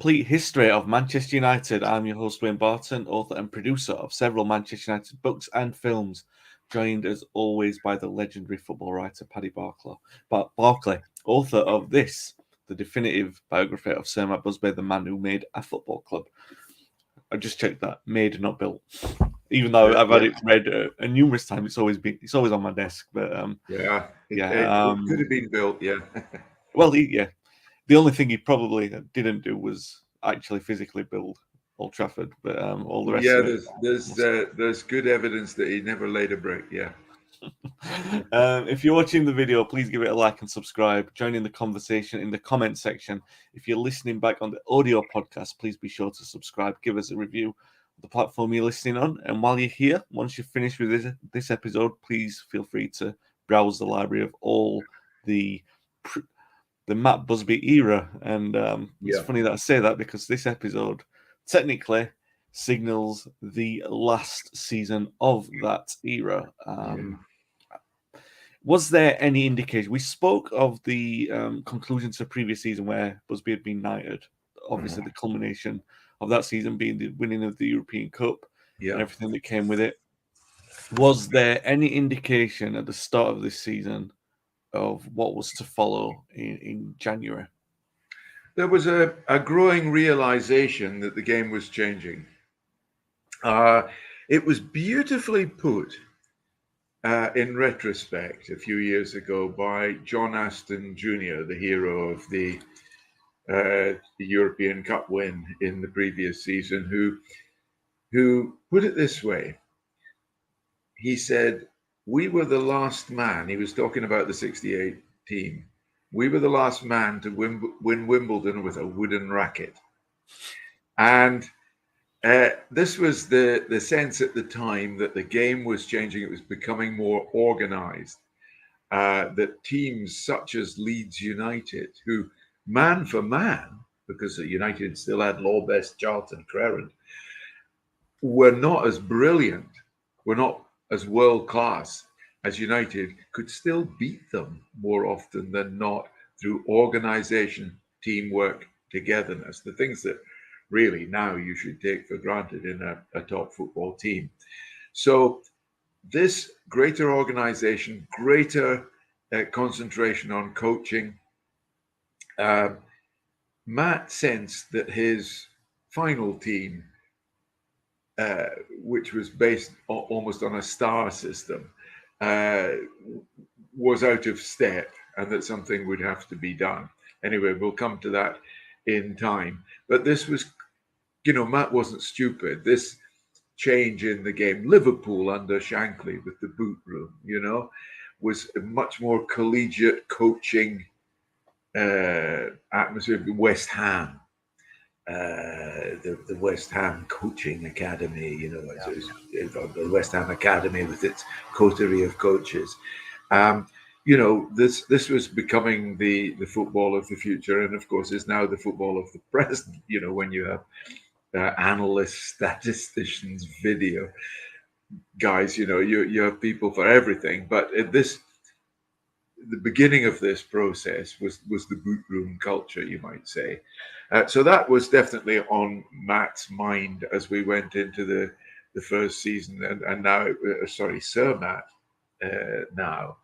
complete history of Manchester United. I'm your host, Wayne Barton, author and producer of several Manchester United books and films, joined as always by the legendary football writer Paddy Barclay, author of this, the definitive biography of Sir Matt Busby, the man who made a football club. I just checked that, made, not built. Even though I've had it read numerous times, it's always on my desk. But it could have been built. Yeah. Well, the only thing he probably didn't do was actually physically build Old Trafford, but all the rest of it. There's good evidence that he never laid a brick. Yeah. If you're watching the video, please give it a like and subscribe. Join in the conversation in the comment section. If you're listening back on the audio podcast, please be sure to subscribe. Give us a review of the platform you're listening on. And while you're here, once you've finished with this episode, please feel free to browse the library of all the Matt Busby era. And it's funny that I say that because this episode technically signals the last season of that era. Was there any indication? We spoke of the conclusion to the previous season where Busby had been knighted. Obviously, the culmination of that season being the winning of the European Cup and everything that came with it. Was there any indication at the start of this season of what was to follow in January? There was a growing realization that the game was changing. It was beautifully put in retrospect a few years ago by John Aston Jr., the hero of the European Cup win in the previous season, who put it this way. He said, "We were the last man." He was talking about the '68 team. "We were the last man to win Wimbledon with a wooden racket." And this was the sense at the time that the game was changing. It was becoming more organized. That teams such as Leeds United, who man for man, because United still had Lawbest, Charlton, Crerand, were not as brilliant, were not as world class as United, could still beat them more often than not through organization, teamwork, togetherness, the things that really now you should take for granted in a top football team. So this greater organization, greater concentration on coaching, Matt sensed that his final team, which was based almost on a star system, was out of step and that something would have to be done. Anyway, we'll come to that in time. But this was, Matt wasn't stupid. This change in the game, Liverpool under Shankly with the boot room, was a much more collegiate coaching atmosphere. West Ham, the West Ham coaching academy, the West Ham academy with its coterie of coaches. This was becoming the football of the future, and of course is now the football of the present. When you have analysts, statisticians, video guys, you have people for everything. But the beginning of this process was the boot room culture, you might say. So that was definitely on Matt's mind as we went into the first season, and now, Sir Matt now.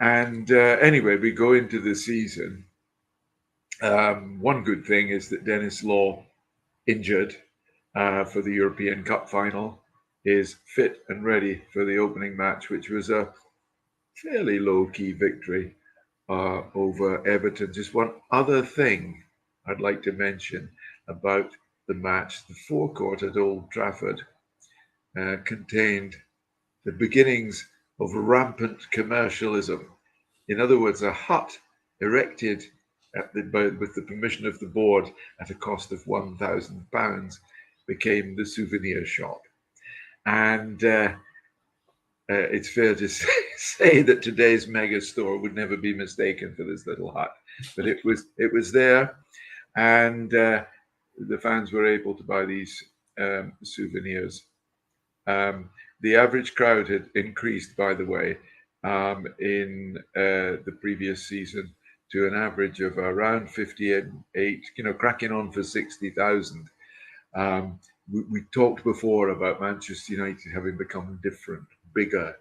Anyway, we go into the season. One good thing is that Denis Law, injured for the European Cup final, is fit and ready for the opening match, which was a fairly low-key victory over Everton. Just one other thing I'd like to mention about the match. The forecourt at Old Trafford contained the beginnings of rampant commercialism. In other words, a hut erected with the permission of the board at a cost of £1,000 became the souvenir shop. And it's fair to say that today's mega store would never be mistaken for this little hut, but it was there, and the fans were able to buy these souvenirs. The average crowd had increased, by the way, in the previous season to an average of around 58, cracking on for 60,000. We talked before about Manchester United having become different, bigger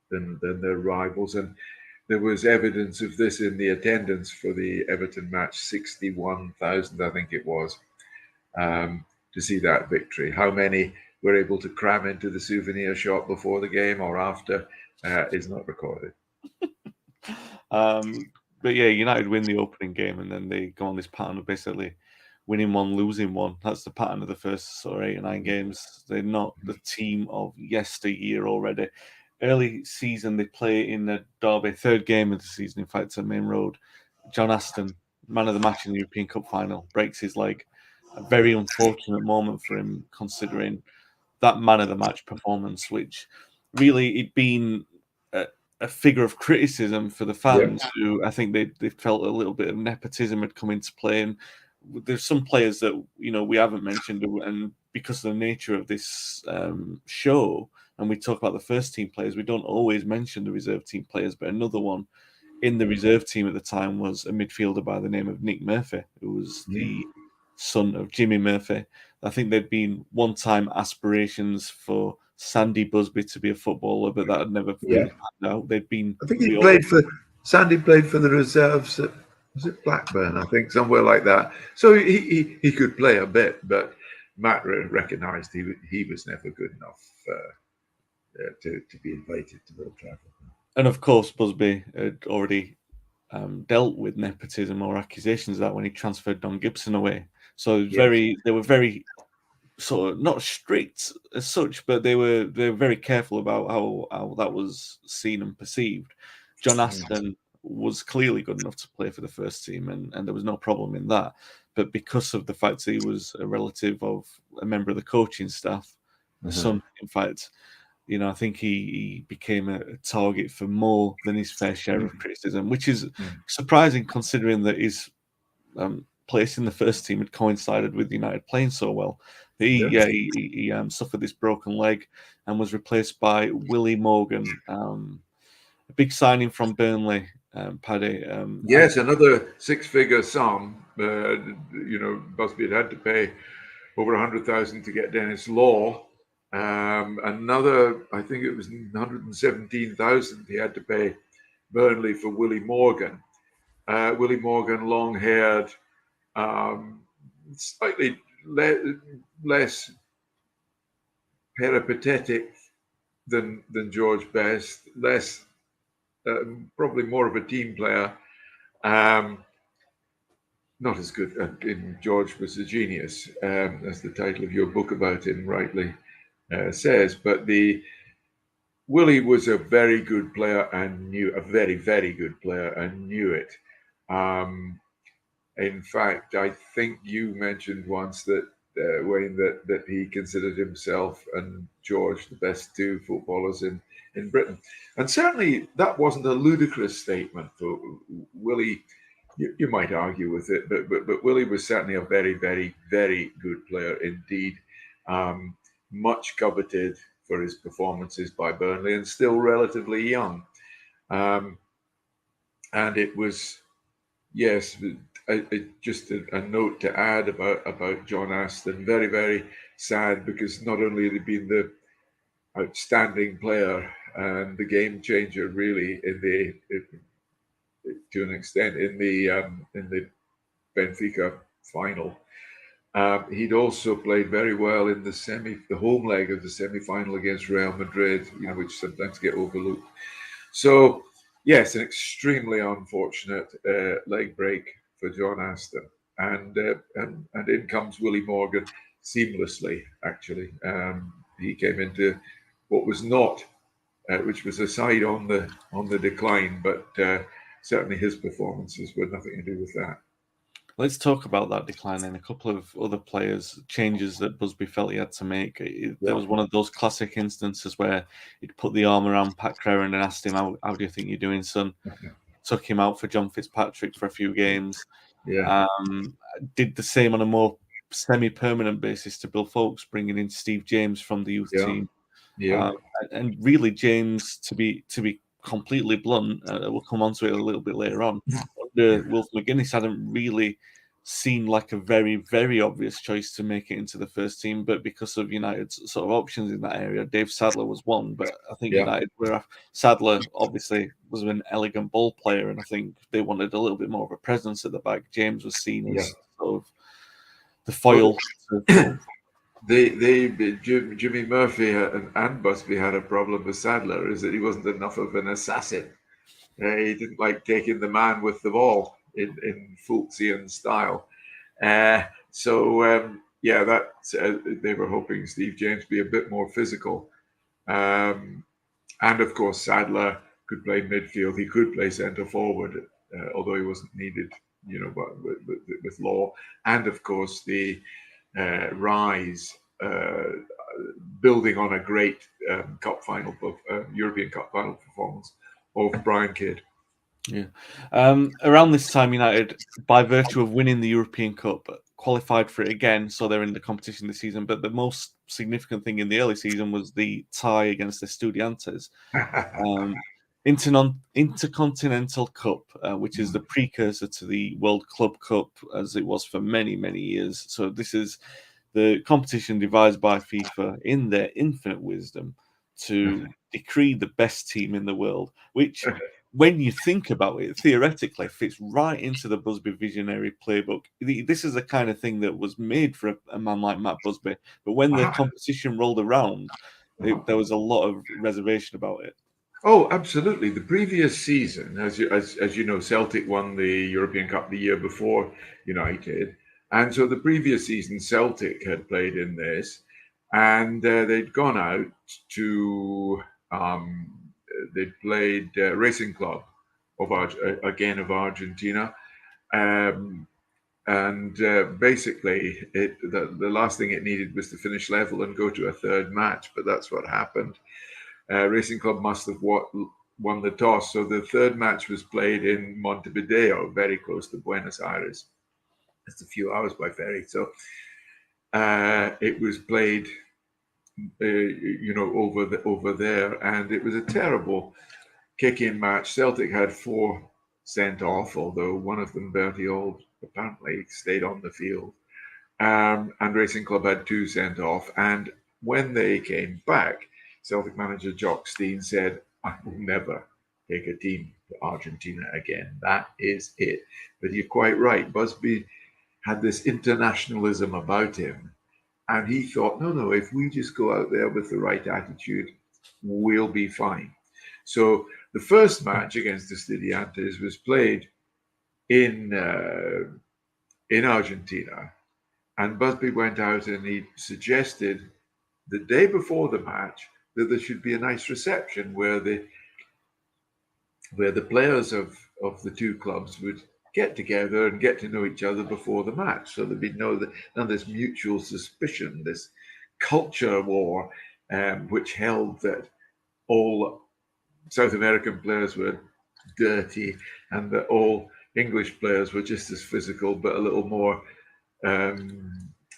than their rivals, and there was evidence of this in the attendance for the Everton match, 61,000, I think it was, to see that victory. How many were able to cram into the souvenir shop before the game or after is not recorded. But yeah, United win the opening game and then they go on this pattern of basically winning one, losing one. That's the pattern of the first 8 or 9 games. They're not the team of yesteryear already. Early season, they play in the derby, third game of the season, in fact, at Main Road. John Aston, man of the match in the European Cup final, breaks his leg. A very unfortunate moment for him, considering that man of the match performance, which really it'd been a figure of criticism for the fans, who I think they felt a little bit of nepotism had come into play. And there's some players that we haven't mentioned, and because of the nature of this show, and we talk about the first team players, we don't always mention the reserve team players. But another one in the reserve team at the time was a midfielder by the name of Nick Murphy, who was the son of Jimmy Murphy. I think there'd been one-time aspirations for Sandy Busby to be a footballer, but that had never really panned out. They'd been. I think Sandy played for the reserves at, was it Blackburn? I think somewhere like that. So he could play a bit, but Matt recognised he was never good enough to be invited to Old Trafford. And of course, Busby had already dealt with nepotism or accusations of that when he transferred Don Gibson away. So they were very sort of not strict as such, but they were very careful about how that was seen and perceived. John Aston was clearly good enough to play for the first team, and there was no problem in that. But because of the fact that he was a relative of a member of the coaching staff, the son, in fact, I think he became a target for more than his fair share of criticism, which is surprising considering that his place in the first team had coincided with United playing so well. He suffered this broken leg and was replaced by Willie Morgan, a big signing from Burnley. Paddy, yes, another six-figure sum. Busby had to pay over 100,000 to get Dennis Law. Another, I think it was 117,000 he had to pay Burnley for Willie Morgan. Willie Morgan, long-haired, slightly less peripatetic than George Best, less probably more of a team player. Not as good. George was a genius, as the title of your book about him rightly says. But Willie was a very good player and a very, very good player and knew it. In fact, I think you mentioned once that Wayne that he considered himself and George the best two footballers in Britain, and certainly that wasn't a ludicrous statement. For Willie, you might argue with it, but Willie was certainly a very, very, very good player indeed. Much coveted for his performances by Burnley, and still relatively young. And it was, yes, just a note to add about John Aston. Very, very sad, because not only had he been the outstanding player and the game changer, really, to an extent in the Benfica final. He'd also played very well in the home leg of the semi-final against Real Madrid, which sometimes get overlooked. So, yes, an extremely unfortunate leg break for John Aston, and in comes Willie Morgan seamlessly. Actually, he came into what was not, which was a side on the decline, but certainly his performances were nothing to do with that. Let's talk about that decline and a couple of other players, changes that Busby felt he had to make. There was one of those classic instances where he'd put the arm around Pat Crerand and asked him, how do you think you're doing, son? Took him out for John Fitzpatrick for a few games. Did the same on a more semi-permanent basis to Bill Foulkes, bringing in Steve James from the youth team. And really, James, to be completely blunt, we'll come on to it a little bit later on, Wolf McGuinness hadn't really seemed like a very, very obvious choice to make it into the first team, but because of United's sort of options in that area, Dave Sadler was one. But I think United were Sadler obviously was an elegant ball player, and I think they wanted a little bit more of a presence at the back. James was seen as sort of the foil. Jimmy Murphy and Busby had a problem with Sadler, is that he wasn't enough of an assassin. He didn't like taking the man with the ball in Fultzian style. They were hoping Steve James be a bit more physical. And of course, Sadler could play midfield. He could play centre forward, although he wasn't needed, with Law. And of course, the rise, building on a great European Cup final performance of Brian Kidd. Yeah. Around this time, United, by virtue of winning the European Cup, qualified for it again, so they're in the competition this season. But the most significant thing in the early season was the tie against Estudiantes. Intercontinental Cup, which is the precursor to the World Club Cup, as it was for many, many years. So this is the competition devised by FIFA in their infinite wisdom to decree the best team in the world, which, when you think about it, theoretically fits right into the Busby visionary playbook. This is the kind of thing that was made for a man like Matt Busby. But when the competition rolled around, there was a lot of reservation about it. Oh, absolutely. The previous season, as you know, Celtic won the European Cup the year before United. And so the previous season, Celtic had played in this, and they'd gone out to they'd played Racing Club of Argentina, basically the last thing it needed was to finish level and go to a third match, but that's what happened. Racing Club must have won the toss, so the third match was played in Montevideo, very close to Buenos Aires. It's a few hours by ferry, so it was played over there, and it was a terrible kick-in match. Celtic had 4 sent off, although one of them, Bertie Auld, apparently stayed on the field, and Racing Club had 2 sent off. And when they came back, Celtic manager Jock Stein said, "I will never take a team to Argentina again. That is it." But you're quite right. Busby had this internationalism about him, and he thought, no, if we just go out there with the right attitude, we'll be fine. So the first match against the Estudiantes was played in Argentina, and Busby went out and he suggested the day before the match that there should be a nice reception where the players of the two clubs would get together and get to know each other before the match, so there'd be none of this mutual suspicion, this culture war, which held that all South American players were dirty and that all English players were just as physical but a little more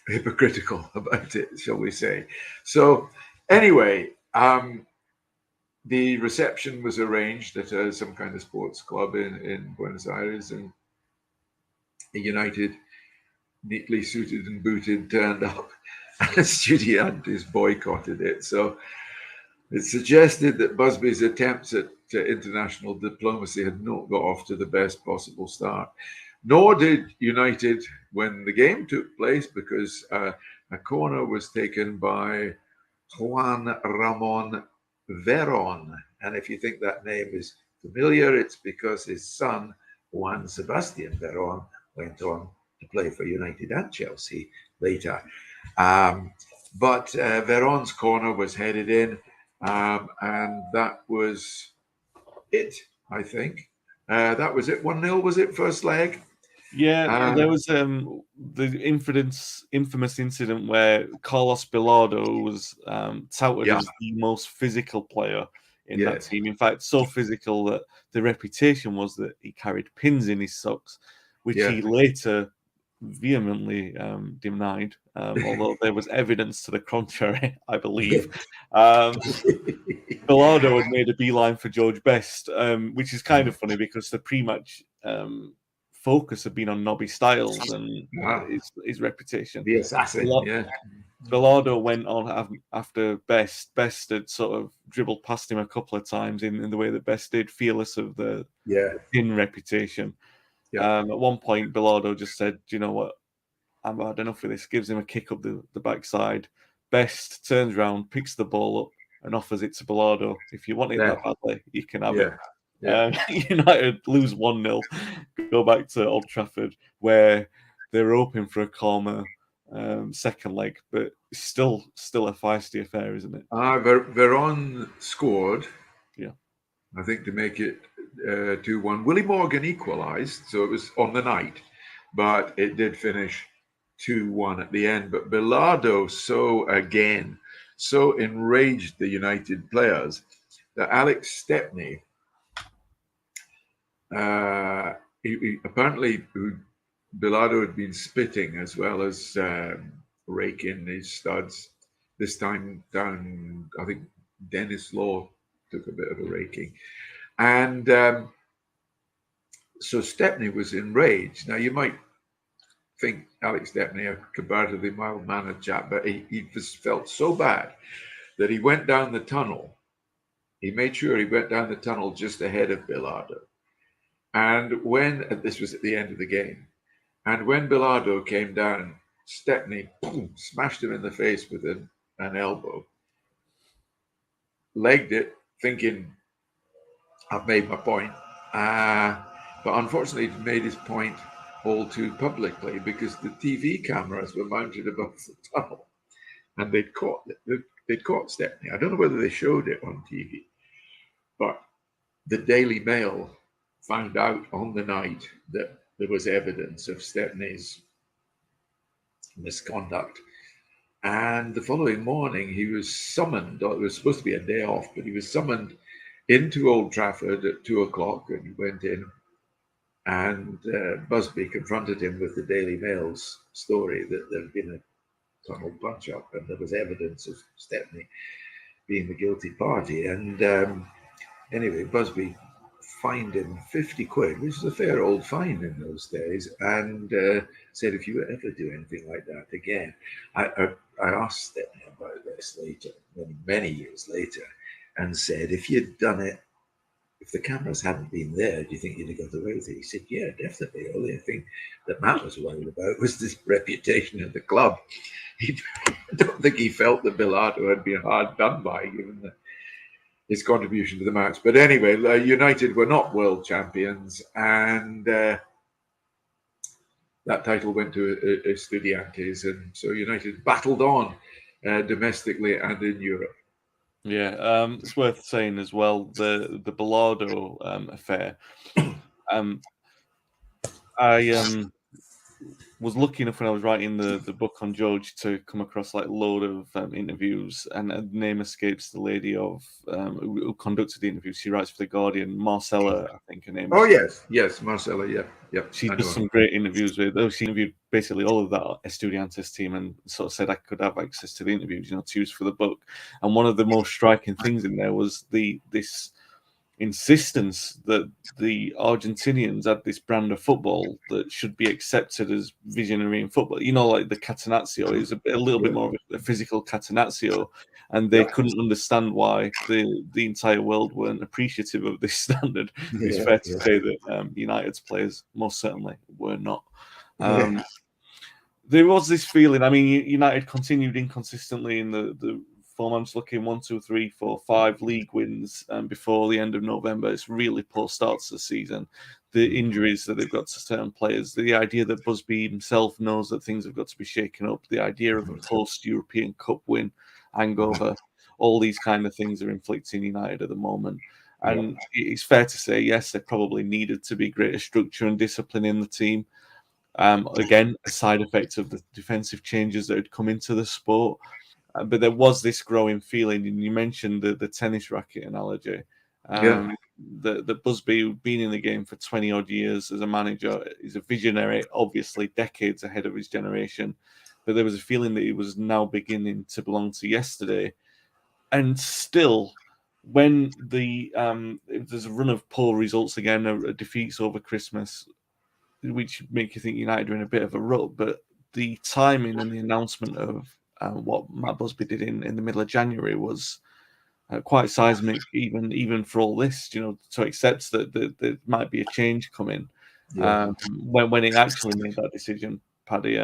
hypocritical about it, shall we say. So anyway, the reception was arranged at some kind of sports club in Buenos Aires, and United, neatly suited and booted, turned up, and Estudiantes boycotted it. So it suggested that Busby's attempts at international diplomacy had not got off to the best possible start. Nor did United when the game took place, because a corner was taken by Juan Ramon Veron. And if you think that name is familiar, it's because his son, Juan Sebastian Veron, went on to play for United and Chelsea later. But Veron's corner was headed in, and that was it, I think. That was it. 1-0, was it, first leg? Yeah, there was the infamous incident where Carlos Bilardo was touted as the most physical player in that team. In fact, so physical that the reputation was that he carried pins in his socks, which he later vehemently denied, although there was evidence to the contrary, I believe. Bilardo had made a beeline for George Best, which is kind of funny because the pre-match focus had been on Nobby Styles and his reputation. The assassin, yeah. Bilardo went on after Best. Best had sort of dribbled past him a couple of times in the way that Best did, fearless of the thin reputation. At one point, Bilardo just said, "Do you know what? I've had enough of this." Gives him a kick up the backside. Best turns around, picks the ball up, and offers it to Bilardo. "If you want it that badly, you can have it." United lose 1-0, go back to Old Trafford, where they're hoping for a calmer second leg, but it's still a feisty affair, isn't it? Veron scored, yeah, I think, to make it 2-1. Willie Morgan equalised, so it was on the night, but it did finish 2-1 at the end. But Bilardo so enraged the United players that Alex Stepney, apparently Bilardo had been spitting as well as raking his studs. This time down, I think Dennis Law took a bit of a raking. And so Stepney was enraged. Now, you might think Alex Stepney a comparatively mild-mannered chap, but he just felt so bad that he went down the tunnel. He made sure he went down the tunnel just ahead of Bilardo. And this was at the end of the game, and when Bilardo came down, Stepney smashed him in the face with an elbow, legged it, thinking, "I've made my point." But unfortunately, he made his point all too publicly because the TV cameras were mounted above the tunnel, and they'd caught Stepney. I don't know whether they showed it on TV, but the Daily Mail found out on the night that there was evidence of Stepney's misconduct. And the following morning, he was summoned. It was supposed to be a day off, but he was summoned into Old Trafford at 2:00, and he went in. And Busby confronted him with the Daily Mail's story that there had been a tunnel punch-up, and there was evidence of Stepney being the guilty party. And anyway, Busby fined him 50 quid, which is a fair old fine in those days, and said, "If you ever do anything like that again." I asked Stepney about this later, many years later, and said, "If you'd done it, if the cameras hadn't been there, do you think you'd have got away with it?" He said, "Yeah, definitely. The only thing that Matt was worried about was this reputation of the club." I don't think he felt that Bilardo had been hard done by, given his contribution to the match. But anyway, United were not world champions, and that title went to Estudiantes, and so United battled on domestically and in Europe. Yeah, it's worth saying as well the Bilardo affair. I was lucky enough when I was writing the book on George to come across like a load of interviews, and a name escapes the lady of who conducted the interviews. She writes for the Guardian, Marcella, I think her name. Oh yes, Marcella, yeah. She does some great interviews with. She interviewed basically all of that Estudiantes team, and sort of said I could have access to the interviews, to use for the book. And one of the most striking things in there was this insistence that the Argentinians had this brand of football that should be accepted as visionary in football. Like the Catenaccio is a little bit more of a physical Catenaccio, and they couldn't understand why the entire world weren't appreciative of this standard. It's fair to say that United's players most certainly were not. There was this feeling. I mean, United continued inconsistently in the form. I'm just looking 1, 2, 3, 4, 5 league wins before the end of November. It's really poor starts to the season. The injuries that they've got to certain players, the idea that Busby himself knows that things have got to be shaken up, the idea of a post-European Cup win hangover, all these kind of things are inflicting United at the moment. And it's fair to say, yes, there probably needed to be greater structure and discipline in the team. Again, a side effect of the defensive changes that had come into the sport. But there was this growing feeling, and you mentioned the tennis racket analogy, that Busby, who'd been in the game for 20-odd years as a manager, is a visionary, obviously decades ahead of his generation. But there was a feeling that he was now beginning to belong to yesterday. And still, when there's a run of poor results again, defeats over Christmas, which make you think United are in a bit of a rut. But the timing and the announcement of what Matt Busby did in the middle of January was quite seismic, even for all this, to accept that there might be a change coming. Yeah. When he actually made that decision, Paddy.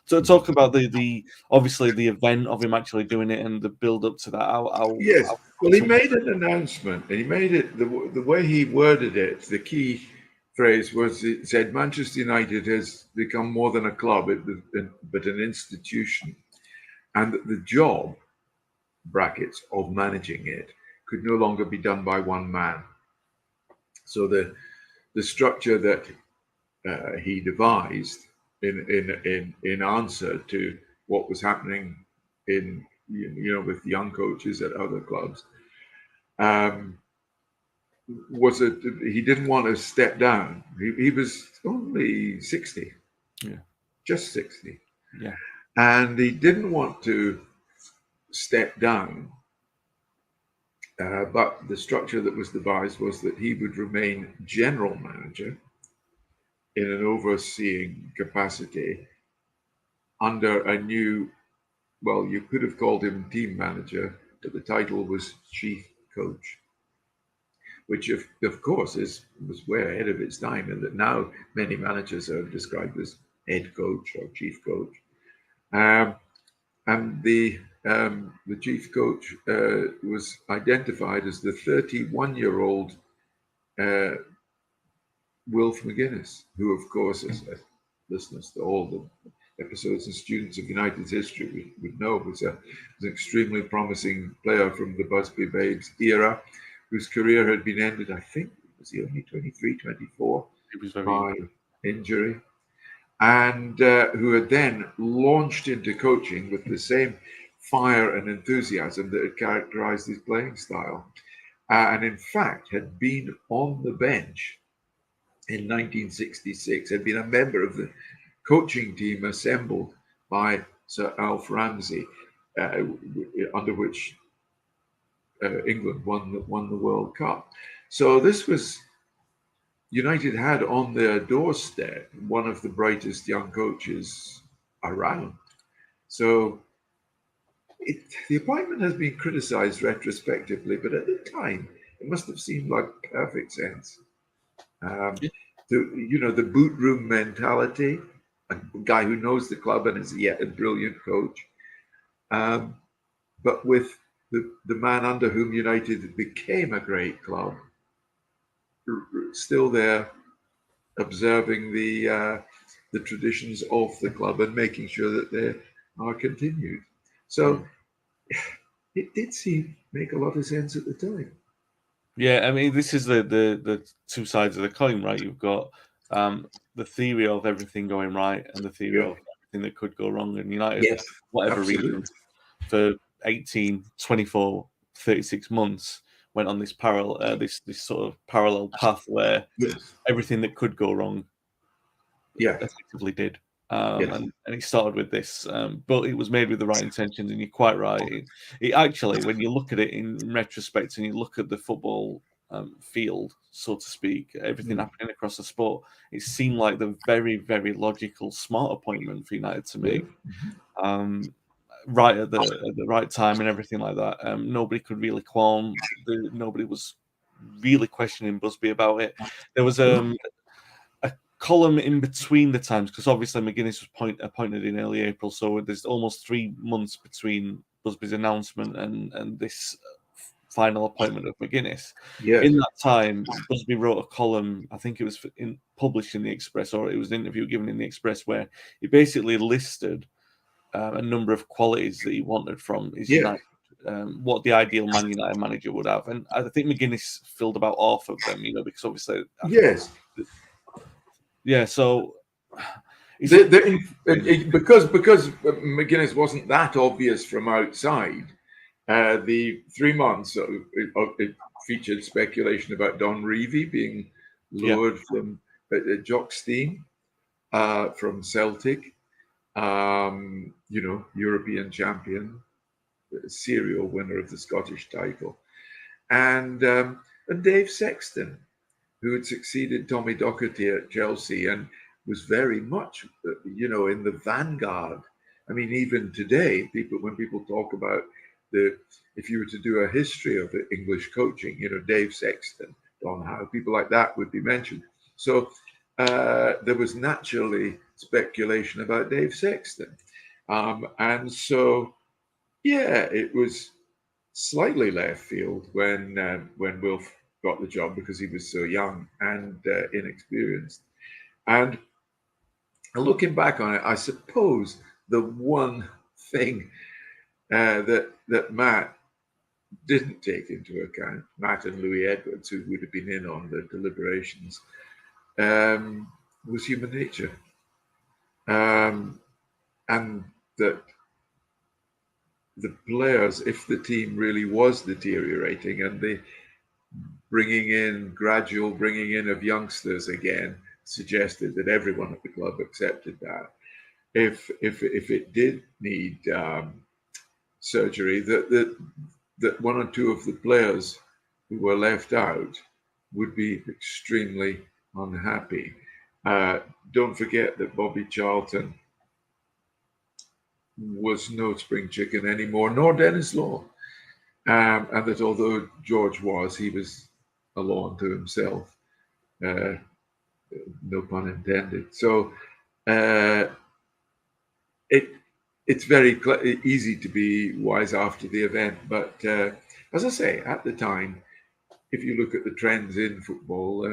So talk about the obviously the event of him actually doing it and the build up to that. Yes. Well, he made an announcement, and he made it the way he worded it. The key phrase was it said Manchester United has become more than a club, but an institution, and that the job brackets of managing it could no longer be done by one man. So the structure that he devised in answer to what was happening in with young coaches at other clubs was that he didn't want to step down. He was only 60, just 60, and he didn't want to step down. But the structure that was devised was that he would remain general manager in an overseeing capacity under a new, well, you could have called him team manager, but the title was chief coach, which of course was way ahead of its time, and that now many managers are described as head coach or chief coach. And the chief coach was identified as the 31-year-old Wilf McGuinness, who, of course, as listeners to all the episodes and students of United's history would know, was an extremely promising player from the Busby Babes era, whose career had been ended, I think, was he only 23, 24, by injury, and who had then launched into coaching with the same fire and enthusiasm that had characterized his playing style, and in fact had been on the bench in 1966, had been a member of the coaching team assembled by Sir Alf Ramsey, under which England won the World Cup. So this was, United had on their doorstep one of the brightest young coaches around. So the appointment has been criticized retrospectively, but at the time it must have seemed like perfect sense. The boot room mentality, a guy who knows the club and is yet a brilliant coach, but with the man under whom United became a great club still there, observing the traditions of the club and making sure that they are continued. So it did make a lot of sense at the time. Yeah, I mean, this is the two sides of the coin, right? You've got the theory of everything going right and the theory of everything that could go wrong. And United, whatever reason, for 18, 24, 36 months, went on this this sort of parallel path where everything that could go wrong effectively did. And it started with this, but it was made with the right intentions, and you're quite right. It actually, when you look at it in retrospect and you look at the football field, so to speak, everything happening across the sport, it seemed like the very, very logical, smart appointment for United to make. Right at the right time and everything like that. Nobody could really qualm. Nobody was really questioning Busby about it. There was a column in between the times, because obviously McGuinness was appointed in early April, so there's almost 3 months between Busby's announcement and this final appointment of McGuinness. In that time, Busby wrote a column, I think it was published in the Express, or it was an interview given in the Express, where he basically listed a number of qualities that he wanted from his United, what the ideal Man United manager would have, and I think McGuinness filled about half of them, because obviously, so because McGuinness wasn't that obvious from outside, the 3 months it featured speculation about Don Revie being lured from Jock Stein from Celtic, European champion, serial winner of the Scottish title, and Dave Sexton, who had succeeded Tommy Docherty at Chelsea and was very much, in the vanguard. I mean, even today, when people talk about if you were to do a history of English coaching, Dave Sexton, Don Howe, people like that would be mentioned. So there was naturally speculation about Dave Sexton. And so, yeah, it was slightly left field when Wilf got the job because he was so young and inexperienced. And looking back on it, I suppose the one thing that Matt didn't take into account, Matt and Louis Edwards, who would have been in on the deliberations, was human nature. And that the players, if the team really was deteriorating and the bringing in of youngsters again suggested that everyone at the club accepted that. If it did need surgery, that one or two of the players who were left out would be extremely unhappy. Don't forget that Bobby Charlton was no spring chicken anymore, nor Dennis Law. And that although George was, he was a law unto himself. No pun intended. So it's very easy to be wise after the event. But as I say, at the time, if you look at the trends in football,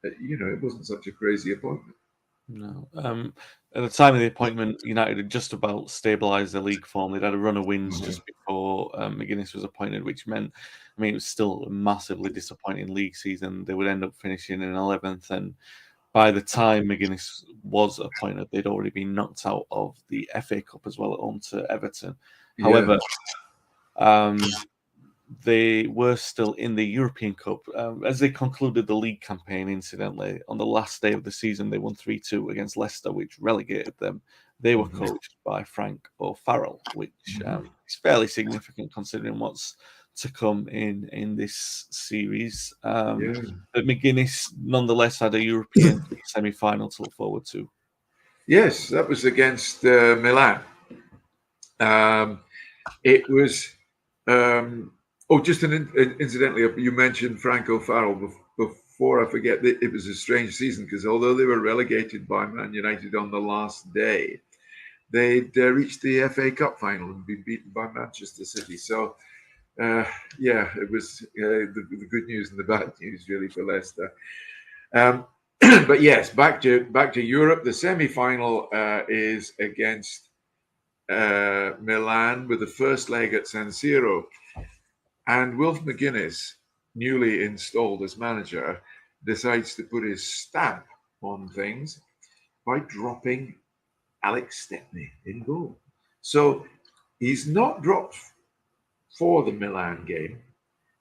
it wasn't such a crazy appointment. No. At the time of the appointment, United had just about stabilised the league form. They'd had a run of wins just before McGuinness was appointed, which meant, it was still a massively disappointing league season. They would end up finishing in 11th, and by the time McGuinness was appointed, they'd already been knocked out of the FA Cup as well at home to Everton. Yeah. However, they were still in the European Cup. As they concluded the league campaign, incidentally, on the last day of the season, they won 3-2 against Leicester, which relegated them. They were coached by Frank O'Farrell, which is fairly significant considering what's to come in this series. But McGuinness, nonetheless, had a European semi-final to look forward to. Yes, that was against Milan. It was... just incidentally, you mentioned Frank O'Farrell. Before I forget, it was a strange season because although they were relegated by Man United on the last day, they'd reached the FA Cup final and been beaten by Manchester City. So, it was the good news and the bad news really for Leicester. But yes, back to Europe. The semi-final is against Milan with the first leg at San Siro. And Wilf McGuinness, newly installed as manager, decides to put his stamp on things by dropping Alex Stepney in goal. So he's not dropped for the Milan game,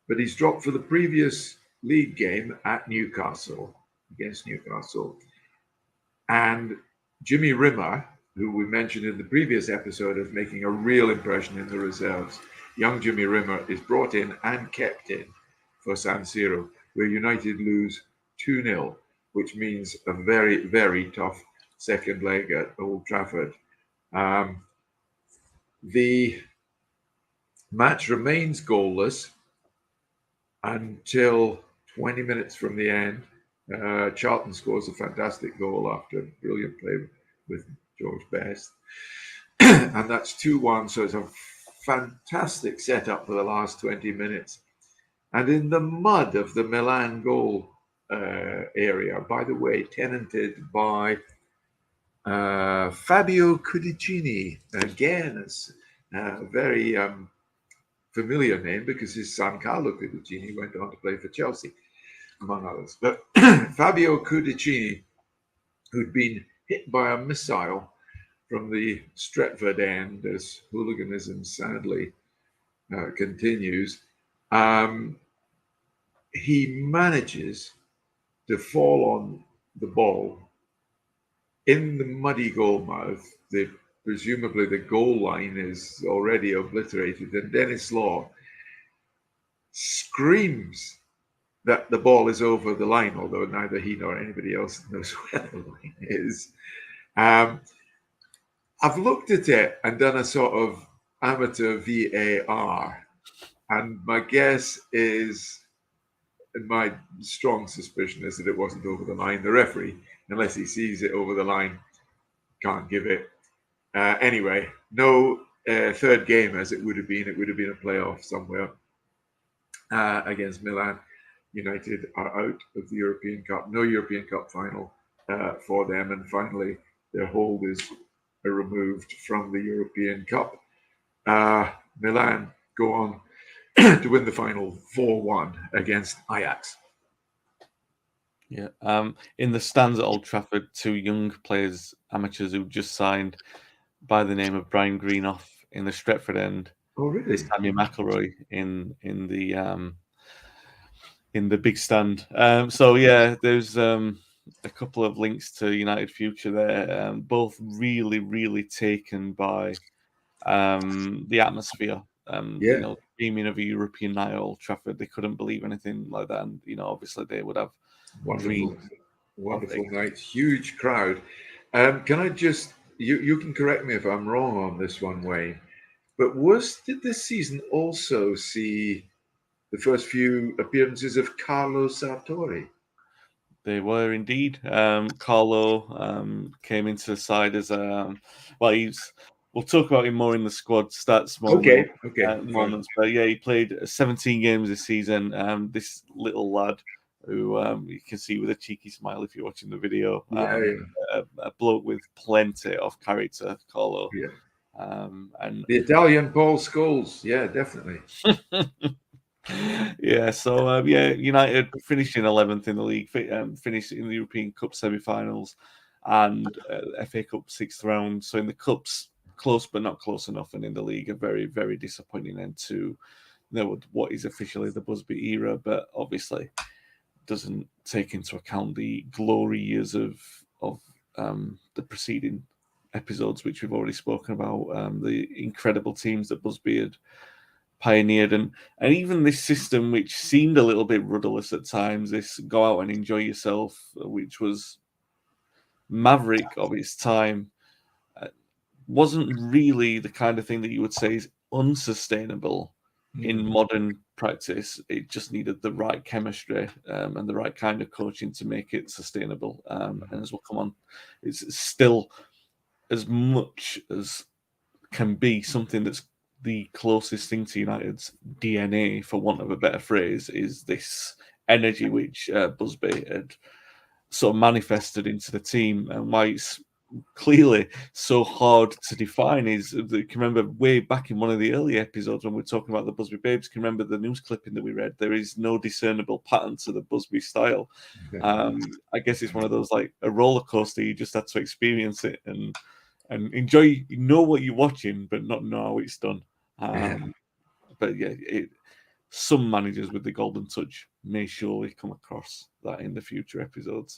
but he's dropped for the previous league game at Newcastle, against Newcastle. And Jimmy Rimmer, who we mentioned in the previous episode as making a real impression in the reserves, young Jimmy Rimmer is brought in and kept in for San Siro, where United lose 2-0, which means a very, very tough second leg at Old Trafford. The match remains goalless until 20 minutes from the end. Charlton scores a fantastic goal after a brilliant play with George Best. And that's 2-1, so it's a fantastic setup for the last 20 minutes. And in the mud of the Milan goal area, by the way, tenanted by Fabio Cudicini, again, a very familiar name because his son Carlo Cudicini went on to play for Chelsea, among others. But Fabio Cudicini, who'd been hit by a missile from the Stretford end, as hooliganism sadly continues, he manages to fall on the ball in the muddy goal mouth. Presumably the goal line is already obliterated, and Dennis Law screams that the ball is over the line, although neither he nor anybody else knows where the line is. I've looked at it and done a sort of amateur VAR, and my guess is, and my strong suspicion is that it wasn't over the line. The referee, unless he sees it over the line, can't give it. Anyway, no third game as it would have been. It would have been a playoff somewhere against Milan. United are out of the European Cup. No European Cup final for them. And finally, their hold is removed from the European Cup. Milan go on to win the final 4-1 against Ajax. Yeah. In the stands at Old Trafford, two young players, amateurs who just signed by the name of Brian Greenough in the Stretford end. Oh, really? Sammy McElroy in the big stand. So yeah, there's a couple of links to United future there. Both really, really taken by the atmosphere. Dreaming of a European night at Old Trafford, they couldn't believe anything like that, and obviously they would have wonderful night, huge crowd. Can I just you can correct me if I'm wrong on this one, Wayne, but did this season also see the first few appearances of Carlo Sartori? They were indeed. Carlo came into the side as we'll talk about him more in the squad stats moments. But yeah, he played 17 games this season. This little lad who you can see with a cheeky smile if you're watching the video. A bloke with plenty of character, Carlo. Yeah. And the Italian Paul Scholes. Yeah, definitely. Yeah, so United finished in 11th in the league, finished in the European Cup semi-finals and FA Cup 6th round. So in the Cups, close but not close enough, and in the league, a very, very disappointing end to what is officially the Busby era, but obviously doesn't take into account the glory years of the preceding episodes, which we've already spoken about, the incredible teams that Busby had pioneered, and even this system, which seemed a little bit rudderless at times, this go out and enjoy yourself, which was maverick of its time, wasn't really the kind of thing that you would say is unsustainable in modern practice. It just needed the right chemistry and the right kind of coaching to make it sustainable. And as we'll come on, it's still, as much as can be, something that's the closest thing to United's DNA, for want of a better phrase, is this energy which Busby had sort of manifested into the team, and why it's clearly so hard to define is that you can remember way back in one of the early episodes when we were talking about the Busby Babes, can remember the news clipping that we read, there is no discernible pattern to the Busby style. I guess it's one of those, like a roller coaster, you just had to experience it and enjoy, what you're watching, but not know how it's done. But yeah, some managers with the golden touch may surely come across that in the future episodes.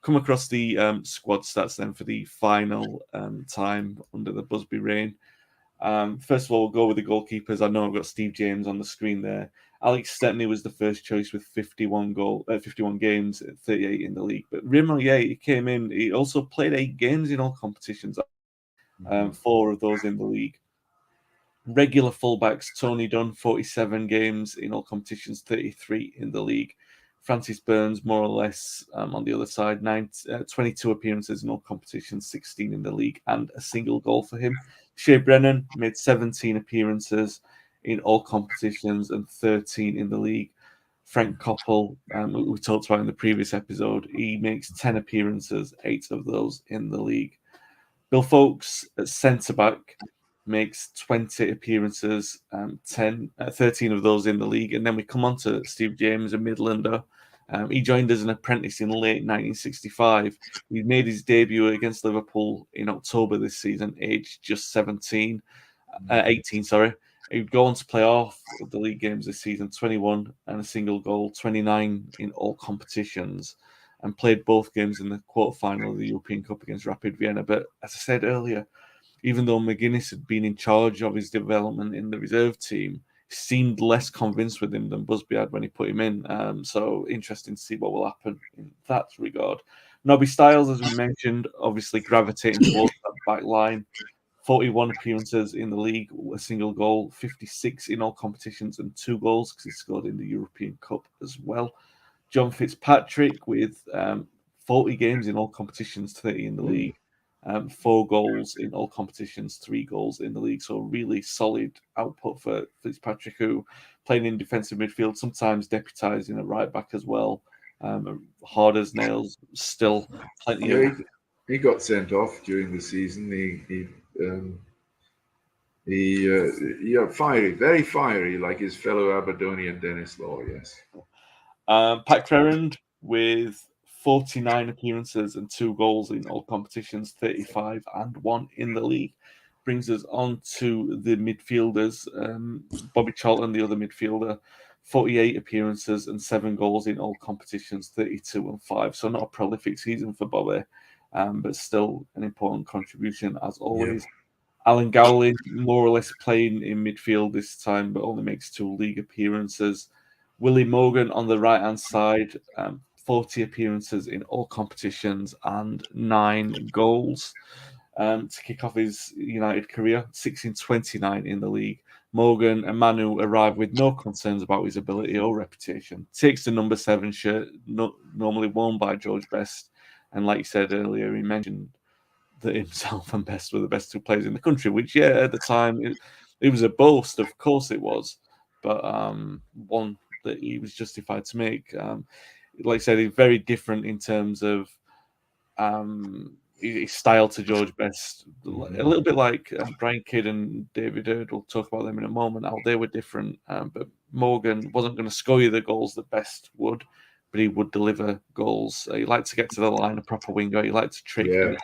Come across the squad stats then for the final time under the Busby reign. First of all, we'll go with the goalkeepers. I know I've got Steve James on the screen there. Alex Stepney was the first choice with 51 games, 38 in the league. But Rimo, he came in. He also played 8 games in all competitions, 4 of those in the league. Regular fullbacks, Tony Dunn, 47 games in all competitions, 33 in the league. Francis Burns, more or less, on the other side, 22 appearances in all competitions, 16 in the league, and a single goal for him. Shea Brennan made 17 appearances in all competitions and 13 in the league. Frank Koppel, we talked about in the previous episode, he makes 10 appearances, 8 of those in the league. Bill Foulkes at centre-back makes 20 appearances, 13 of those in the league. And then we come on to Steve James, a Midlander. He joined as an apprentice in late 1965. He made his debut against Liverpool in October this season, aged just 18. He'd go on to play off the league games this season, 21 and a single goal, 29 in all competitions, and played both games in the quarterfinal of the European Cup against Rapid Vienna. But as I said earlier, even though McGuinness had been in charge of his development in the reserve team, seemed less convinced with him than Busby had when he put him in. So interesting to see what will happen in that regard. Nobby Stiles, as we mentioned, obviously gravitating towards that back line. 41 appearances in the league, a single goal, 56 in all competitions, and 2 goals because he scored in the European Cup as well. John Fitzpatrick with 40 games in all competitions, 30 in the league, 4 goals in all competitions, 3 goals in the league. So really solid output for Fitzpatrick, who playing in defensive midfield, sometimes deputising at right back as well. Hard as nails, still plenty of. He got sent off during the season. Fiery, very fiery, like his fellow Aberdonian Dennis Law. Yes. Pat Crerand with 49 appearances and 2 goals in all competitions, 35 and 1 in the league. Brings us on to the midfielders. Bobby Charlton, the other midfielder, 48 appearances and 7 goals in all competitions, 32 and 5. So not a prolific season for Bobby, but still an important contribution as always. Yeah. Alan Gowling, more or less playing in midfield this time, but only makes 2 league appearances. Willie Morgan on the right-hand side, 40 appearances in all competitions and 9 goals to kick off his United career, 6 in 29 in the league. Morgan and Manu arrived with no concerns about his ability or reputation. Takes the number 7 shirt, normally worn by George Best. And like you said earlier, he mentioned that himself and Best were the best 2 players in the country, which, yeah, at the time, it was a boast. Of course it was. But one that he was justified to make. Like I said, he's very different in terms of his style to George Best. A little bit like Brian Kidd and David Hurd. We'll talk about them in a moment, how they were different. But Morgan wasn't going to score you the goals that Best would, but he would deliver goals. He liked to get to the line, a proper winger. He liked to trick. Yeah.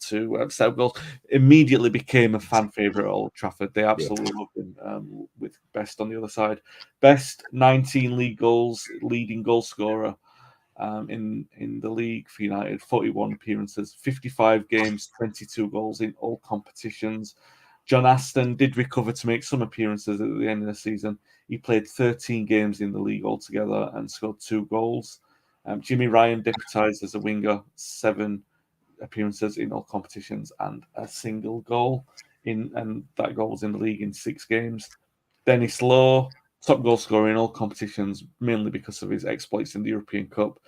To set up goals. Immediately became a fan favourite at Old Trafford. They absolutely loved him, with Best on the other side. Best 19 league goals, leading goal scorer in the league for United, 41 appearances, 55 games, 22 goals in all competitions. John Aston did recover to make some appearances at the end of the season. He played 13 games in the league altogether and scored 2 goals. Jimmy Ryan deputised as a winger, 7 appearances in all competitions and a single goal and that goal was in the league in 6 games. Dennis Law, top goal scorer in all competitions, mainly because of his exploits in the European Cup.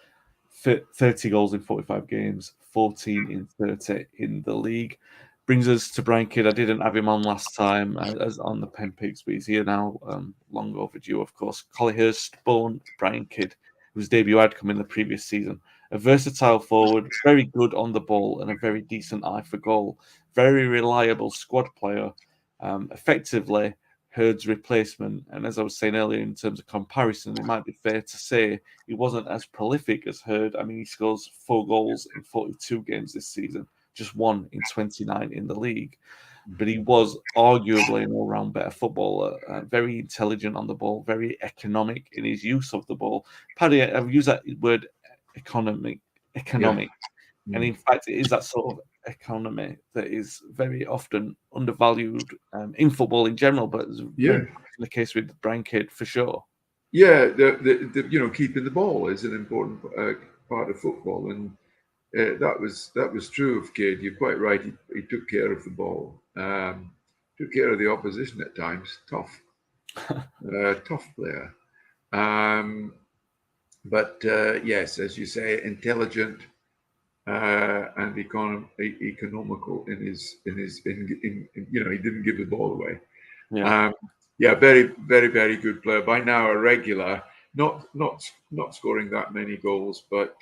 30 goals in 45 games, 14 in 30 in the league. Brings us to Brian Kidd. I didn't have him on last time as on the pen picks, but he's here now. Long overdue, of course. Collyhurst-born Brian Kidd, whose debut had come in the previous season. A versatile forward, very good on the ball and a very decent eye for goal. Very reliable squad player, effectively Hurd's replacement. And as I was saying earlier, in terms of comparison, it might be fair to say he wasn't as prolific as Hurd. I mean, he scores 4 goals in 42 games this season, just 1 in 29 in the league. But he was arguably an all-round better footballer, very intelligent on the ball, very economic in his use of the ball. Paddy, I've used that word economic. Yeah. And in fact, it is that sort of economy that is very often undervalued in football in general, but it's very much the case with Brian Kidd for sure. Yeah, the keeping the ball is an important part of football, and that was true of Kidd. You're quite right. He took care of the ball, took care of the opposition at times. Tough player. But yes, as you say, intelligent and economical in his he didn't give the ball away. Very, very, very good player. By now a regular, not scoring that many goals, but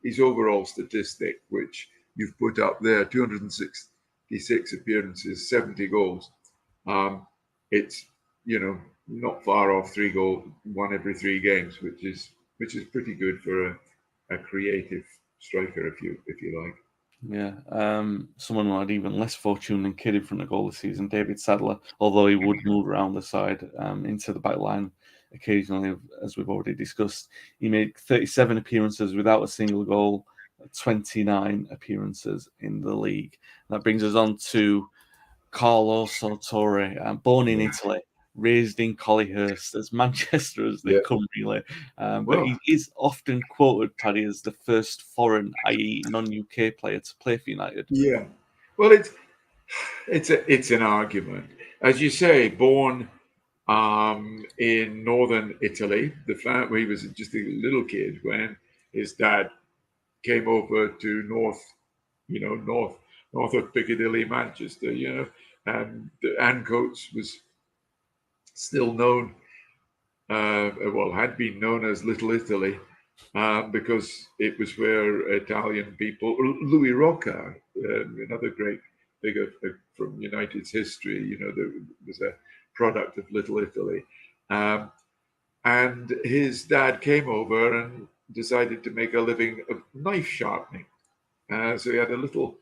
his overall statistic, which you've put up there, 266 appearances, 70 goals. It's not far off 3 goals, 1 every 3 games, which is pretty good for a creative striker, if you like. Yeah, someone who had even less fortune than Kidd in front of goal this season, David Sadler, although he would move around the side into the back line occasionally, as we've already discussed. He made 37 appearances without a single goal, 29 appearances in the league. That brings us on to Carlo Salvatore, born in Italy, raised in Collyhurst, as Manchester as they come, really. But Well, he is often quoted, Paddy, as the first foreign, i.e., non-UK player to play for United. yeah. Well, it's an argument, as you say. Born in northern Italy, he was just a little kid when his dad came over to north of Piccadilly, Manchester. And the Ancoats was still known, had been known as Little Italy, because it was where Italian people, Louis Rocca, another great figure from United's history, there was a product of Little Italy. And his dad came over and decided to make a living of knife sharpening. So he had a little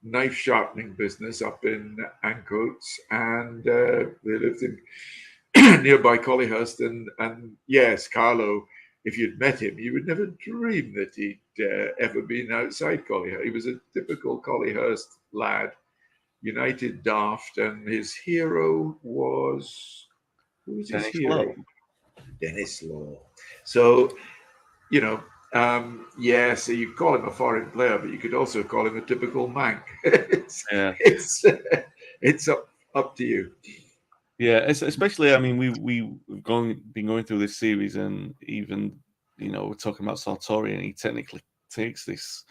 knife sharpening business up in Ancoats, and they lived in nearby Collyhurst. And yes, Carlo, if you'd met him, you would never dream that he'd ever been outside Collyhurst. He was a typical Collyhurst lad, United daft, and his hero was, who was his hero? Denis Law. So, yes, so you call him a foreign player, but you could also call him a typical Manc. It's up to you. Yeah, especially, I mean, we've been going through this series, and even, we're talking about Sartori, and he technically takes this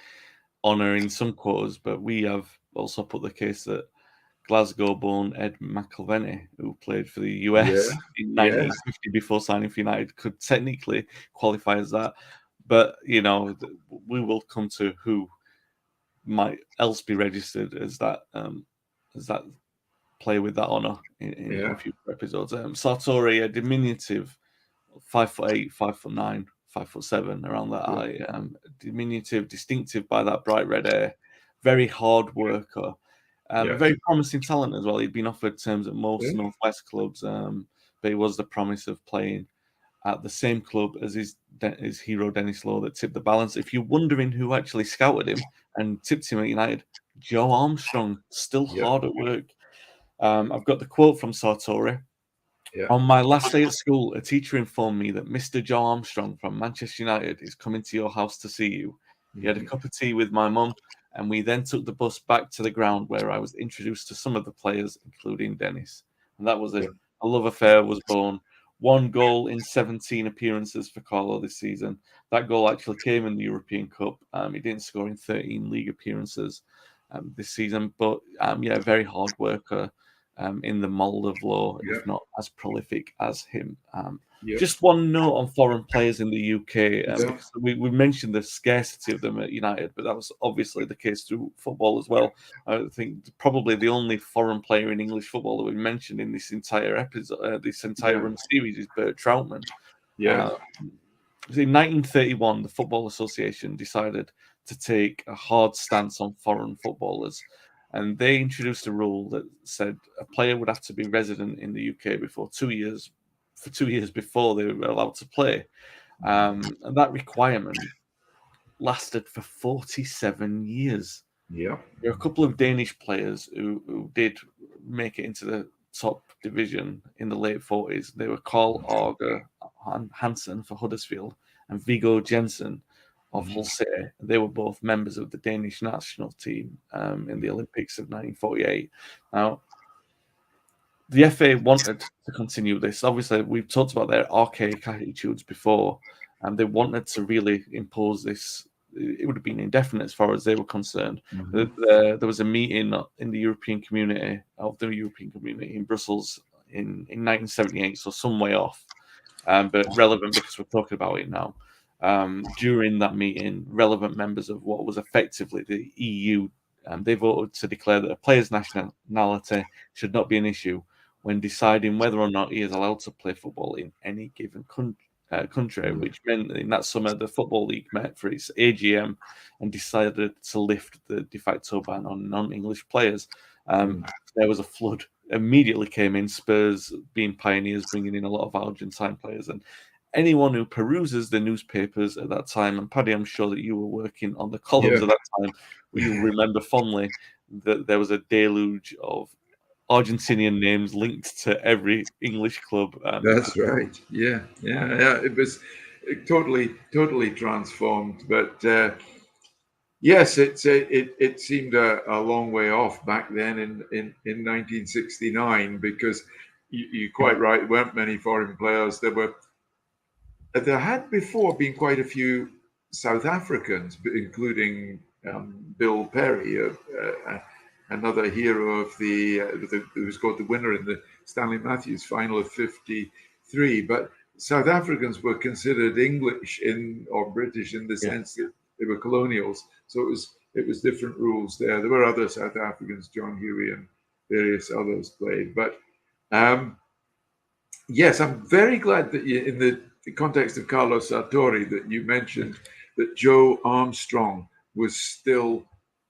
honour in some quarters, but we have also put the case that Glasgow-born Ed McElvenney, who played for the US in 1950 before signing for United, could technically qualify as that. But, we will come to who might else be registered as that player with that honour in a few episodes. Sartori, a diminutive 5'8", 5'9", 5'7", around that height. Diminutive, distinctive by that bright red hair. Very hard worker. Very promising talent as well. He'd been offered terms at most Northwest clubs, but he was the promise of playing at the same club as his hero Denis Law that tipped the balance. If you're wondering who actually scouted him and tipped him at United, Joe Armstrong, still hard at work. I've got the quote from Sartori. On my last day at school, a teacher informed me that Mr. Joe Armstrong from Manchester United is coming to your house to see you. He had a cup of tea with my mum, and we then took the bus back to the ground where I was introduced to some of the players, including Denis. And that was it. A love affair was born. 1 goal in 17 appearances for Carlo this season. That goal actually came in the European Cup. He didn't score in 13 league appearances this season, but very hard worker. In the mould of Law, if not as prolific as him. Just one note on foreign players in the UK. Because we mentioned the scarcity of them at United, but that was obviously the case through football as well. I think probably the only foreign player in English football that we mentioned in this entire episode, this entire run series, is Bert Troutman. In 1931, the Football Association decided to take a hard stance on foreign footballers. And they introduced a rule that said a player would have to be resident in the UK for 2 years before they were allowed to play. And that requirement lasted for 47 years. There are a couple of Danish players who did make it into the top division in the late 40s. They were Carl Auger Hansen for Huddersfield and Viggo Jensen of Hull City. They were both members of the Danish national team in the Olympics of 1948. Now, the FA wanted to continue this. Obviously, we've talked about their archaic attitudes before, and they wanted to really impose this. It would have been indefinite as far as they were concerned. There was a meeting in the European community in Brussels in 1978, so some way off, but relevant because we're talking about it now. During that meeting, relevant members of what was effectively the EU, they voted to declare that a player's nationality should not be an issue when deciding whether or not he is allowed to play football in any given country, which meant that in that summer the Football League met for its AGM and decided to lift the de facto ban on non-English players. There was a flood. Immediately came in, Spurs being pioneers, bringing in a lot of Argentine players. And anyone who peruses the newspapers at that time, and Paddy, I'm sure that you were working on the columns at that time, you'll remember fondly that there was a deluge of Argentinian names linked to every English club. That's right. Yeah. It was totally transformed. But yes, it seemed a long way off back then in 1969, because you're quite right. There weren't many foreign players. There had before been quite a few South Africans, including Bill Perry, another hero of who was called the winner in the Stanley Matthews final of '53. But South Africans were considered English or British in the sense that they were colonials. So it was different rules there. There were other South Africans, John Huey and various others played. But yes, I'm very glad that in the context of Carlos Sartori that you mentioned that Joe Armstrong was still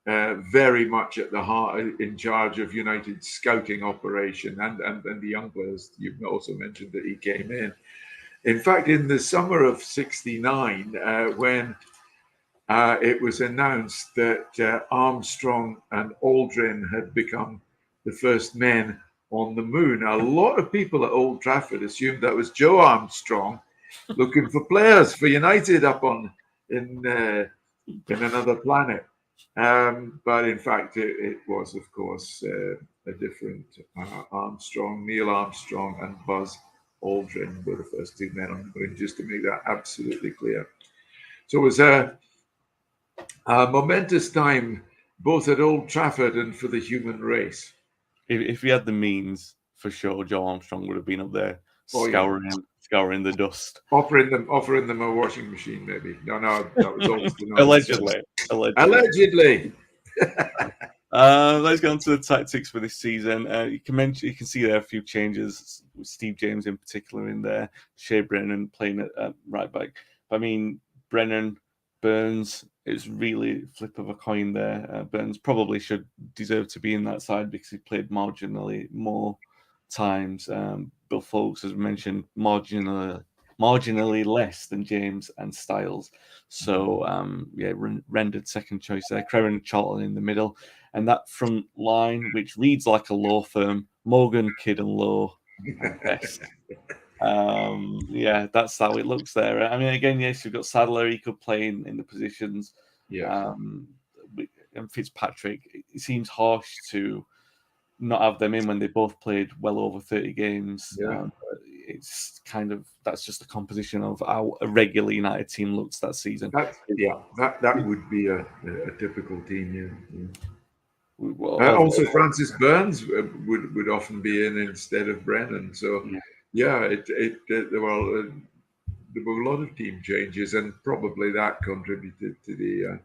very much at the heart, in charge of United's scouting operation, and the young players. You've also mentioned that he came in. In fact, in the summer of '69, when it was announced that Armstrong and Aldrin had become the first men on the moon, a lot of people at Old Trafford assumed that was Joe Armstrong looking for players for United up in another planet. But in fact, it was, of course, a different Armstrong. Neil Armstrong and Buzz Aldrin were the first two men on the moon, just to make that absolutely clear. So it was a momentous time, both at Old Trafford and for the human race. If he had the means, for sure, Joe Armstrong would have been up there scouring the dust, offering them a washing machine, maybe. No, that was always allegedly. Let's go on to the tactics for this season. You can see there are a few changes. Steve James in particular in there, Shea Brennan playing at right back. I mean, Brennan, Burns, it's really flip of a coin there. Burns probably should deserve to be in that side because he played marginally more times. Bill Folks, as mentioned, marginally less than James and Styles. So, rendered second choice there. Creran and Charlton in the middle. And that front line, which reads like a law firm, Morgan, Kidd and Lowe at best. That's how it looks there. I mean, again, yes, you've got Sadler. He could play in the positions. Yeah. And Fitzpatrick, it seems harsh to not have them in when they both played well over 30 games. Yeah. It's kind of, that's just the composition of how a regular United team looks that season. That would be a typical team. Yeah. Also, Francis Burns would often be in instead of Brennan. So there were a lot of team changes, and probably that contributed to the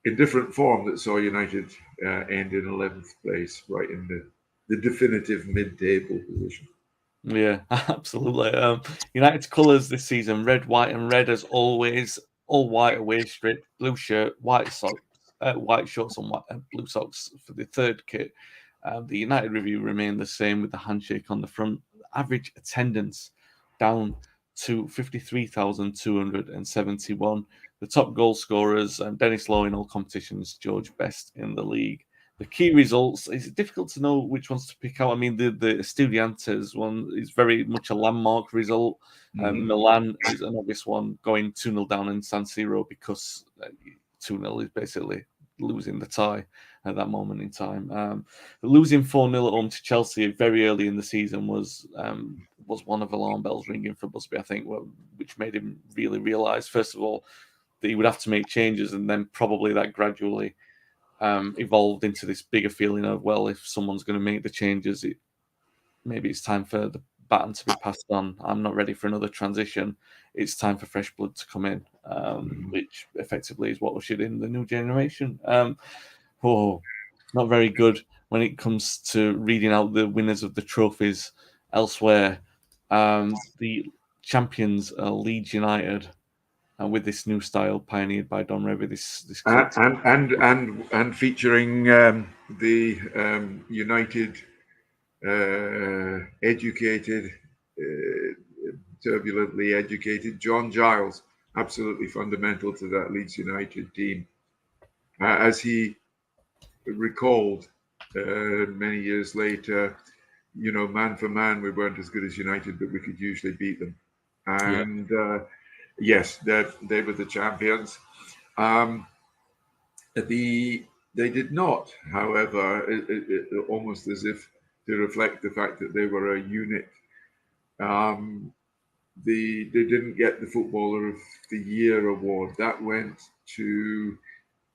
indifferent form that saw United end in 11th place, right in the definitive mid-table position. Yeah, absolutely. United's colours this season: red, white, and red as always. All white away strip, blue shirt, white socks, white shorts, and blue socks for the third kit. The United review remained the same with the handshake on the front. Average attendance down to 53,271. The top goal scorers, Dennis Lowe in all competitions, George Best in the league. The key results, it's difficult to know which ones to pick out. I mean, the Estudiantes one is very much a landmark result. Milan is an obvious one, going 2-0 down in San Siro because 2-0 is basically losing the tie at that moment in time. Losing 4-0 at home to Chelsea very early in the season was one of alarm bells ringing for Busby, I think, which made him really realise, first of all, that he would have to make changes, and then probably that gradually evolved into this bigger feeling of, well, if someone's going to make the changes, maybe it's time for the baton to be passed on. I'm not ready for another transition. It's time for fresh blood to come in, which effectively is what ushered in the new generation. Not very good when it comes to reading out the winners of the trophies elsewhere. The champions are Leeds United, with this new style pioneered by Don Revie. This and featuring the United educated, turbulently educated John Giles, absolutely fundamental to that Leeds United team. As he recalled, many years later, man for man, we weren't as good as United, but we could usually beat them. And yes, they were the champions. They did not, however, almost as if to reflect the fact that they were a unit. They didn't get the Footballer of the Year award. That went to,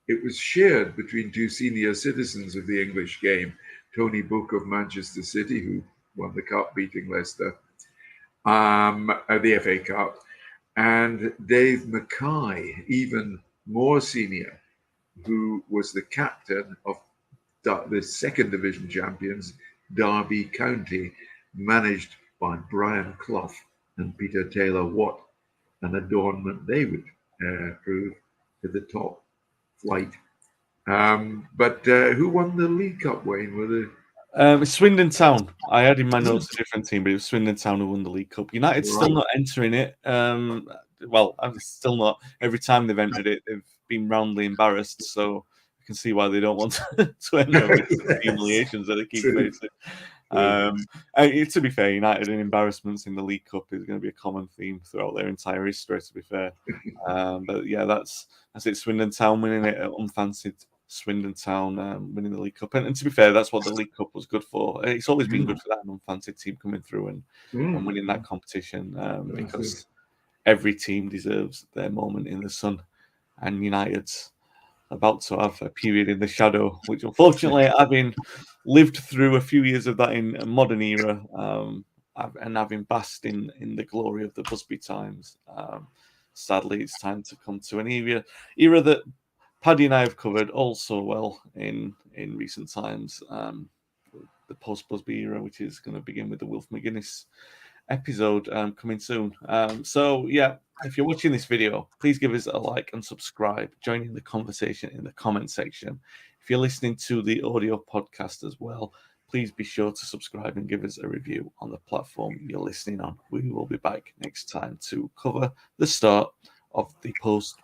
it was shared between two senior citizens of the English game, Tony Book of Manchester City, who won the cup beating Leicester, the FA Cup, and Dave Mackay, even more senior, who was the captain of the second division champions, Derby County, managed by Brian Clough and Peter Taylor Watt, an adornment they would prove to the top flight. But who won the League Cup, Wayne? Were Swindon Town. I had in my notes a different team, but it was Swindon Town who won the League Cup. United still not entering it. Well, I'm still not. Every time they've entered it, they've been roundly embarrassed. So you can see why they don't want to enter the humiliations that they keep facing. To be fair, United and embarrassments in the League Cup is going to be a common theme throughout their entire history, to be fair. But yeah, that's it. Swindon Town winning it, unfancied Swindon Town winning the League Cup. And to be fair, that's what the League Cup was good for. It's always been good for that unfancied team coming through and winning that competition because every team deserves their moment in the sun. And United's about to have a period in the shadow, which unfortunately, having lived through a few years of that in a modern era and having basked in the glory of the Busby times, sadly, it's time to come to an era that Paddy and I have covered also well in recent times, the post-Busby era, which is going to begin with the Wilf McGuinness episode coming soon. So yeah, if you're watching this video, please give us a like and subscribe. Join in the conversation in the comment section. If you're listening to the audio podcast as well, please be sure to subscribe and give us a review on the platform you're listening on. We will be back next time to cover the start of the post